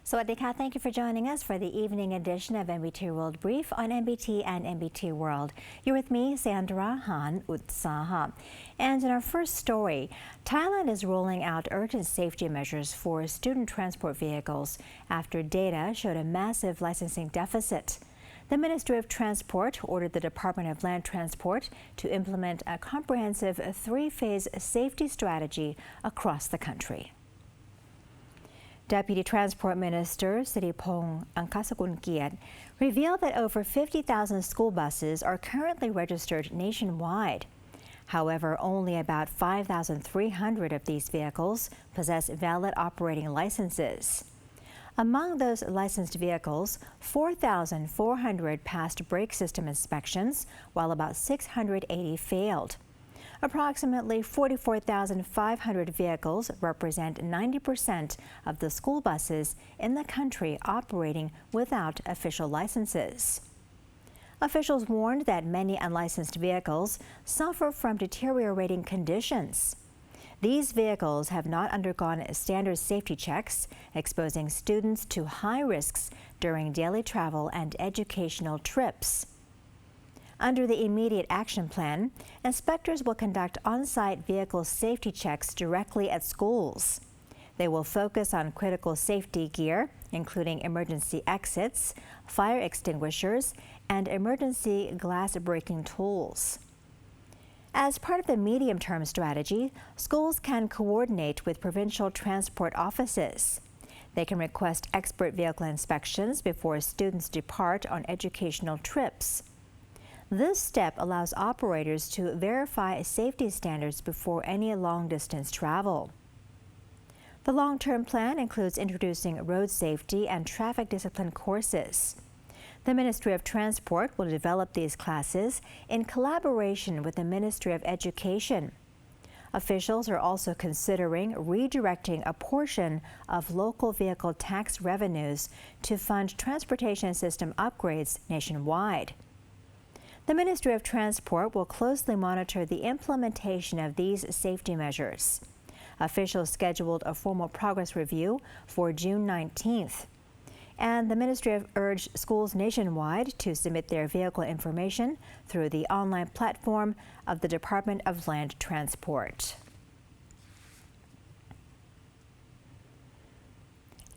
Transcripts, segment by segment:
Sawadika, thank you for joining us for the evening edition of NBT World Brief on NBT and NBT World. You're with me, Sandra Han Utsaha. And in our first story, Thailand is rolling out urgent safety measures for student transport vehicles after data showed a massive licensing deficit. The Ministry of Transport ordered the Department of Land Transport to implement a comprehensive three-phase safety strategy across the country. Deputy Transport Minister Siripong Angkasakul revealed that over 50,000 school buses are currently registered nationwide. However, only about 5,300 of these vehicles possess valid operating licenses. Among those licensed vehicles, 4,400 passed brake system inspections, while about 680 failed. Approximately 44,500 vehicles represent 90% of the school buses in the country operating without official licenses. Officials warned that many unlicensed vehicles suffer from deteriorating conditions. These vehicles have not undergone standard safety checks, exposing students to high risks during daily travel and educational trips. Under the immediate action plan, inspectors will conduct on-site vehicle safety checks directly at schools. They will focus on critical safety gear, including emergency exits, fire extinguishers, and emergency glass breaking tools. As part of the medium-term strategy, schools can coordinate with provincial transport offices. They can request expert vehicle inspections before students depart on educational trips. This step allows operators to verify safety standards before any long-distance travel. The long-term plan includes introducing road safety and traffic discipline courses. The Ministry of Transport will develop these classes in collaboration with the Ministry of Education. Officials are also considering redirecting a portion of local vehicle tax revenues to fund transportation system upgrades nationwide. The Ministry of Transport will closely monitor the implementation of these safety measures. Officials scheduled a formal progress review for June 19th. And the ministry have urged schools nationwide to submit their vehicle information through the online platform of the Department of Land Transport.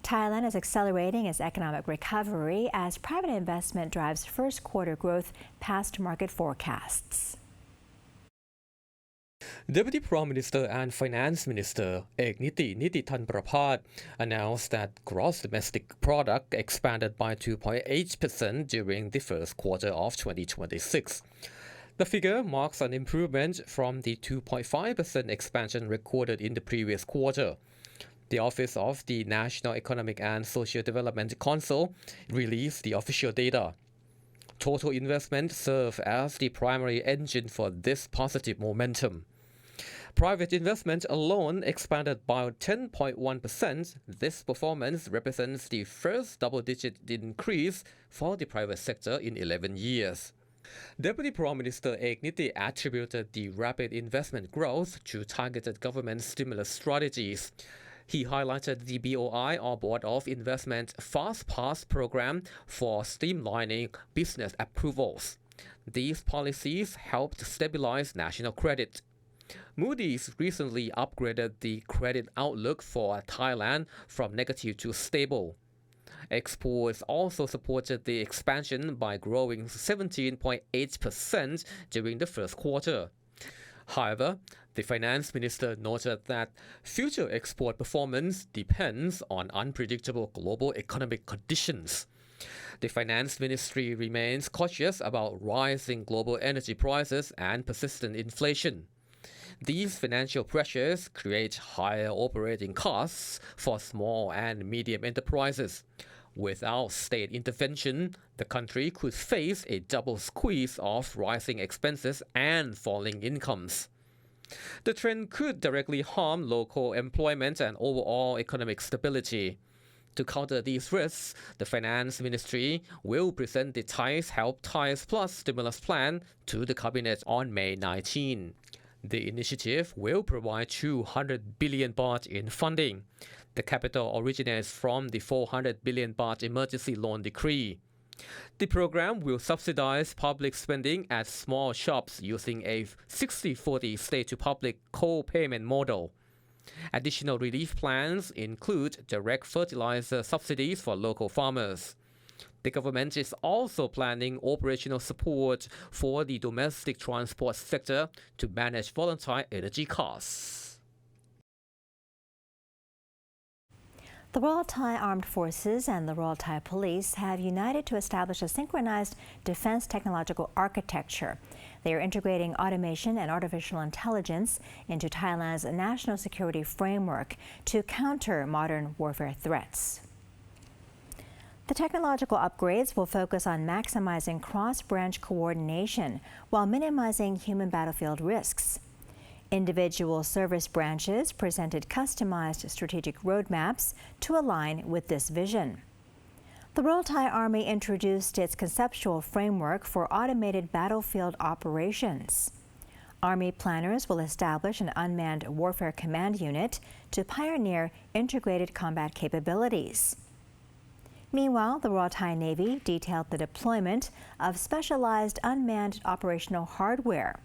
Thailand is accelerating its economic recovery as private investment drives first quarter growth past market forecasts. Deputy Prime Minister and Finance Minister Nititan Praphat announced that gross domestic product expanded by 2.8% during the first quarter of 2026. The figure marks an improvement from the 2.5% expansion recorded in the previous quarter. The Office of the National Economic and Social Development Council released the official data. Total investment served as the primary engine for this positive momentum. Private investment alone expanded by 10.1%. This performance represents the first double-digit increase for the private sector in 11 years. Deputy Prime Minister Niti attributed the rapid investment growth to targeted government stimulus strategies. He highlighted the BOI, or Board of Investment Fast Pass program for streamlining business approvals. These policies helped stabilize national credit. Moody's recently upgraded the credit outlook for Thailand from negative to stable. Exports also supported the expansion by growing 17.8% during the first quarter. However, the finance minister noted that future export performance depends on unpredictable global economic conditions. The finance ministry remains cautious about rising global energy prices and persistent inflation. These financial pressures create higher operating costs for small and medium enterprises. Without state intervention, the country could face a double squeeze of rising expenses and falling incomes. The trend could directly harm local employment and overall economic stability. To counter these risks, the Finance Ministry will present the Thai's Help Thais Plus stimulus plan to the Cabinet on May 19. The initiative will provide 200 billion baht in funding. The capital originates from the 400 billion baht emergency loan decree. The program will subsidize public spending at small shops using a 60-40 state-to-public co-payment model. Additional relief plans include direct fertilizer subsidies for local farmers. The government is also planning operational support for the domestic transport sector to manage volatile energy costs. The Royal Thai Armed Forces and the Royal Thai Police have united to establish a synchronized defense technological architecture. They are integrating automation and artificial intelligence into Thailand's national security framework to counter modern warfare threats. The technological upgrades will focus on maximizing cross-branch coordination while minimizing human battlefield risks. Individual service branches presented customized strategic roadmaps to align with this vision. The Royal Thai Army introduced its conceptual framework for automated battlefield operations. Army planners will establish an unmanned warfare command unit to pioneer integrated combat capabilities. Meanwhile, the Royal Thai Navy detailed the deployment of specialized unmanned operational hardware.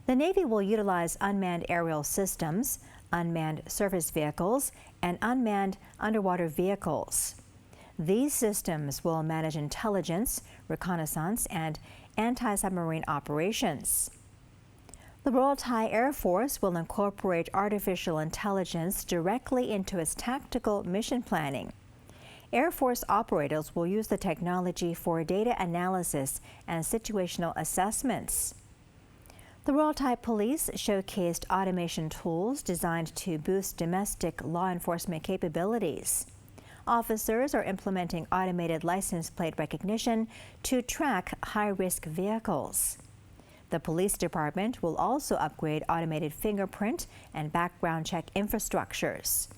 The Navy will utilize unmanned aerial systems, unmanned surface vehicles, and unmanned underwater vehicles. These systems will manage intelligence, reconnaissance, and anti-submarine operations. The Royal Thai Air Force will incorporate artificial intelligence directly into its tactical mission planning. Air Force operators will use the technology for data analysis and situational assessments. The Royal Thai Police showcased automation tools designed to boost domestic law enforcement capabilities. Officers are implementing automated license plate recognition to track high-risk vehicles. The police department will also upgrade automated fingerprint and background check infrastructures.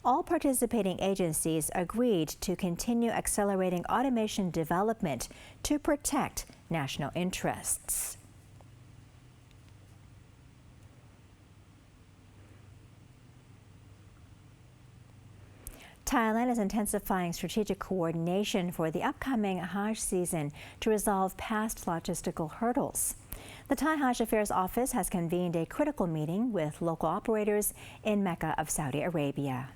All participating agencies agreed to continue accelerating automation development to protect national interests. Thailand is intensifying strategic coordination for the upcoming HAJJ season to resolve past logistical hurdles. The Thai HAJJ Affairs Office has convened a critical meeting with local operators in Mecca of Saudi Arabia.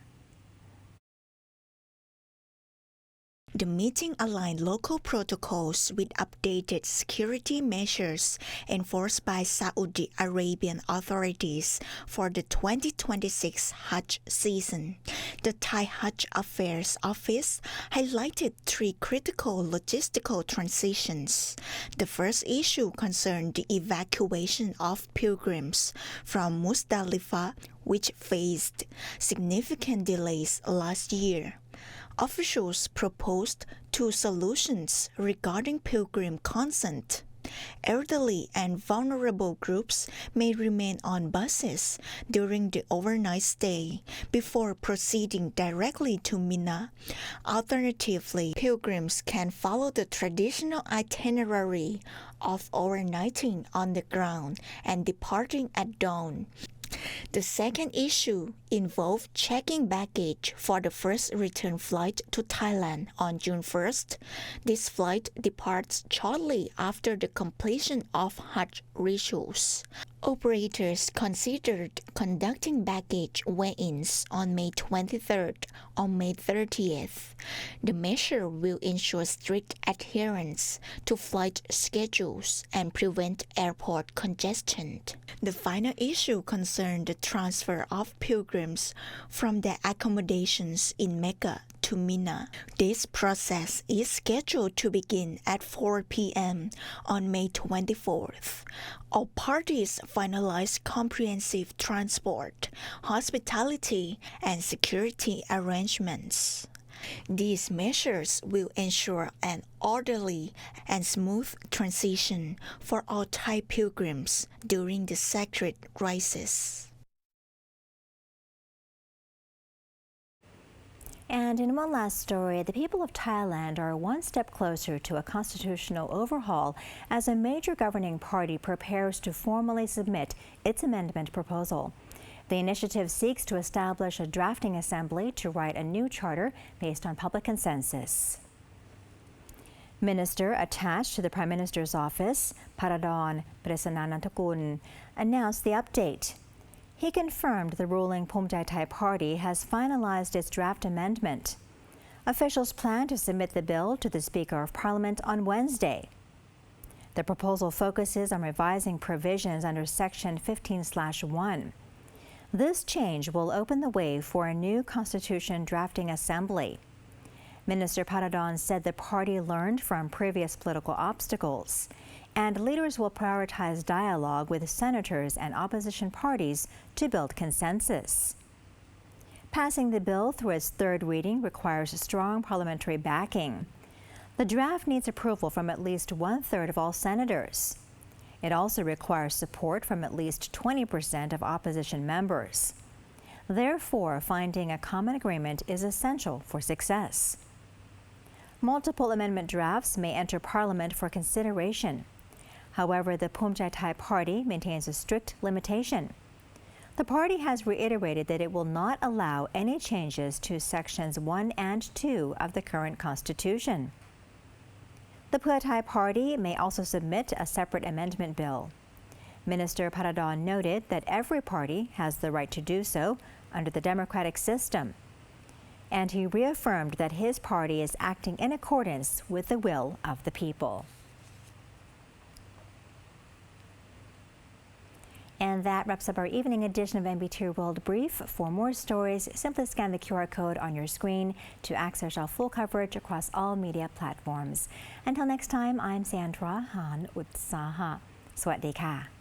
The meeting aligned local protocols with updated security measures enforced by Saudi Arabian authorities for the 2026 HAJJ season. The Thai HAJJ Affairs Office highlighted three critical logistical transitions. The first issue concerned the evacuation of pilgrims from Muzdalifah, which faced significant delays last year. Officials proposed two solutions regarding pilgrim consent. Elderly and vulnerable groups may remain on buses during the overnight stay before proceeding directly to Mina. Alternatively, pilgrims can follow the traditional itinerary of overnighting on the ground and departing at dawn. The second issue involved checking baggage for the first return flight to Thailand on June 1st. This flight departs shortly after the completion of HAJJ rituals. Operators considered conducting baggage weigh-ins on May 23rd or May 30th. The measure will ensure strict adherence to flight schedules and prevent airport congestion. The final issue concerned the transfer of pilgrims from their accommodations in Mecca to Mina. This process is scheduled to begin at 4 p.m. on May 24th. All parties finalized comprehensive transport, hospitality, and security arrangements. These measures will ensure an orderly and smooth transition for all Thai pilgrims during the sacred rites. And in one last story, the people of Thailand are one step closer to a constitutional overhaul as a major governing party prepares to formally submit its amendment proposal. The initiative seeks to establish a drafting assembly to write a new charter based on public consensus. Minister attached to the Prime Minister's office, Paradon Presananantakul, announced the update. He confirmed the ruling BHUMJAITHAI party has finalized its draft amendment. Officials plan to submit the bill to the Speaker of Parliament on Wednesday. The proposal focuses on revising provisions under Section 15/1. This change will open the way for a new constitution drafting assembly. Minister Paradon said the party learned from previous political obstacles, and leaders will prioritize dialogue with senators and opposition parties to build consensus. Passing the bill through its third reading requires strong parliamentary backing. The draft needs approval from at least 1/3 of all senators. It also requires support from at least 20% of opposition members. Therefore, finding a common agreement is essential for success. Multiple amendment drafts may enter Parliament for consideration. However, the BHUMJAITHAI party maintains a strict limitation. The party has reiterated that it will not allow any changes to Sections 1 and 2 of the current Constitution. The BHUMJAITHAI party may also submit a separate amendment bill. Minister Paradon noted that every party has the right to do so under the democratic system. And he reaffirmed that his party is acting in accordance with the will of the people. And that wraps up our evening edition of NBT World Brief. For more stories, simply scan the QR code on your screen to access our full coverage across all media platforms. Until next time, I'm Sandra Han Utsaha. สวัสดีค่ะ